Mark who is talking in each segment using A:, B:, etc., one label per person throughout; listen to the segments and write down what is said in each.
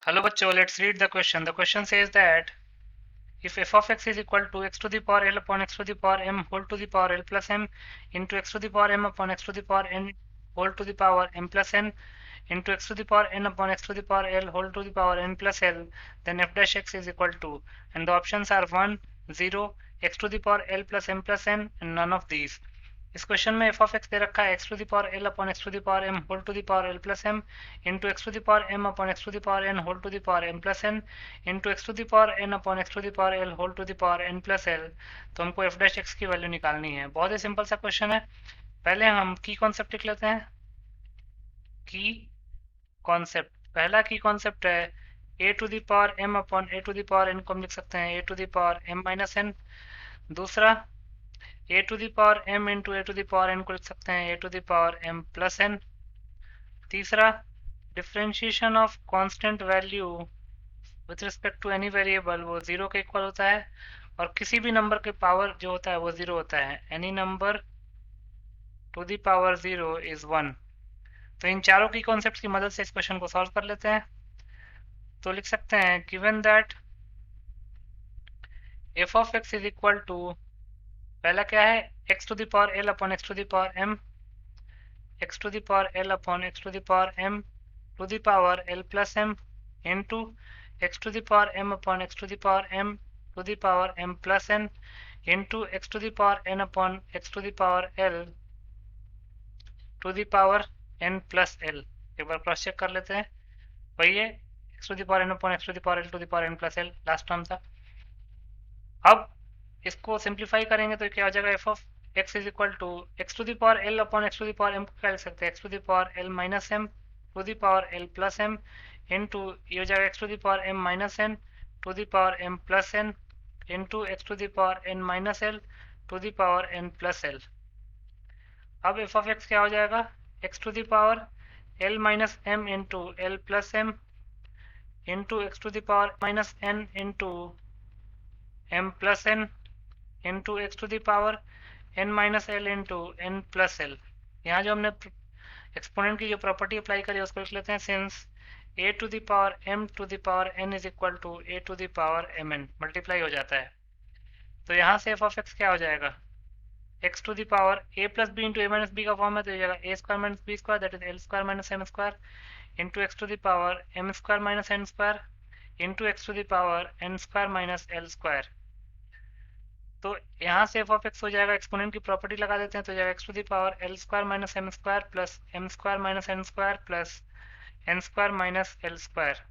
A: Hello bachcho, let's read the question. The question says that if f of x is equal to x to the power l upon x to the power m whole to the power l plus m into x to the power m upon x to the power n whole to the power m plus n into x to the power n upon x to the power l whole to the power n plus l, then f dash x is equal to, and the options are 1, 0, x to the power l plus m plus n, and none of these. इस question में f of x दे रखा है x to the power l upon x to the power m whole to the power l plus m into x to the power m upon x to the power n whole to the power m plus n into x to the power n upon x to the power l whole to the power n plus l. तो हमको F dash x की value निकालनी है। बहुत ही simple सा question है। पहले हम की कॉन्सेप्ट लिख लेते हैं। की कॉन्सेप्ट, पहला की कॉन्सेप्ट है a to the power m upon a to the power n को हम लिख सकते हैं a to the power m minus n. दूसरा a to the power m into a to the power n को लिख सकते हैं a to the power m plus n. तीसरा differentiation of constant value with respect to any variable वो zero के equal होता है और किसी भी नंबर के पावर जो होता है वो जीरो होता है। Any number two the power zero is one. तो इन चारों की कॉन्सेप्ट की मदद से इस क्वेश्चन को सॉल्व कर लेते हैं। तो लिख सकते हैं given that f of x is equal to, पहला क्या है x to the power l upon x to the power m, x to the power l upon x to the power m to the power l plus m into x to the power m upon x to the power m to the power m plus n into x to the power n upon x to the power l to the power n plus l. एक बार cross check कर लेते हैं। वही है x to the power n upon x to the power l to the power n plus l, last term था। अब इसको सिंप्लीफाई करेंगे तो क्या हो जाएगा f of x is equal to x to the power l upon x to the power m को क्या लिख सकते हैं x to the power l minus m to the power l plus m into ये हो जाएगा x to the power m minus n to the power m plus n into x to the power n minus l to the power n plus l. अब f of x क्या हो जाएगा x to the power l minus m into l plus m into x to the power minus n into m plus n into x to the power n minus l into n plus l. यहाँ जो हमने exponent की जो property apply करी है उसको लिख लेते हैं since a to the power m to the power n is equal to a to the power m n multiply हो जाता है। तो यहाँ से एफ ऑफ एक्स क्या हो जाएगा x to the power a plus b into a minus b का फॉर्म है तो ये जाएगा a square minus b square that is l square minus m square into x to the power m square minus n square into x to the power n square minus l square. तो यहाँ से F of x हो जाएगा exponent की property लगा देते हैं तो जाएगा x to the power l square minus m square plus m square minus n square plus n square minus l square.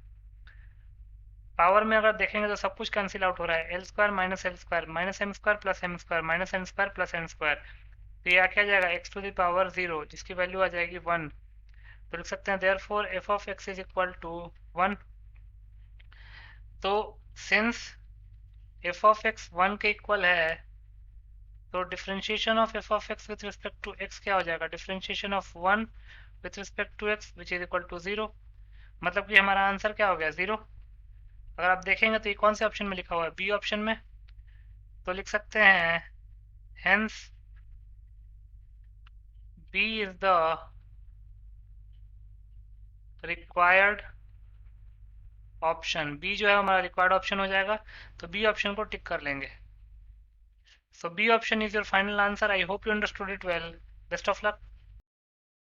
A: Power में अगर देखेंगे तो सब कुछ कैंसिल आउट हो रहा है l square minus l square minus m square plus m square minus n square plus n square. तो ये क्या जाएगा x to the power zero जिसकी वैल्यू आ जाएगी वन। तो लिख सकते हैं therefore f of x is equal to one. तो since f of x one के इक्वल है तो differentiation of f of x with respect to x क्या हो जाएगा differentiation of one with respect to x which is equal to zero. मतलब कि हमारा आंसर क्या हो गया जीरो। अगर आप देखेंगे तो ये कौन से ऑप्शन में लिखा हुआ है बी ऑप्शन में। तो लिख सकते हैं hence B is the required option. B जो है हमारा रिक्वायर्ड ऑप्शन हो जाएगा तो बी ऑप्शन को टिक कर लेंगे। So B option is your final answer. I hope you understood it well. Best of luck.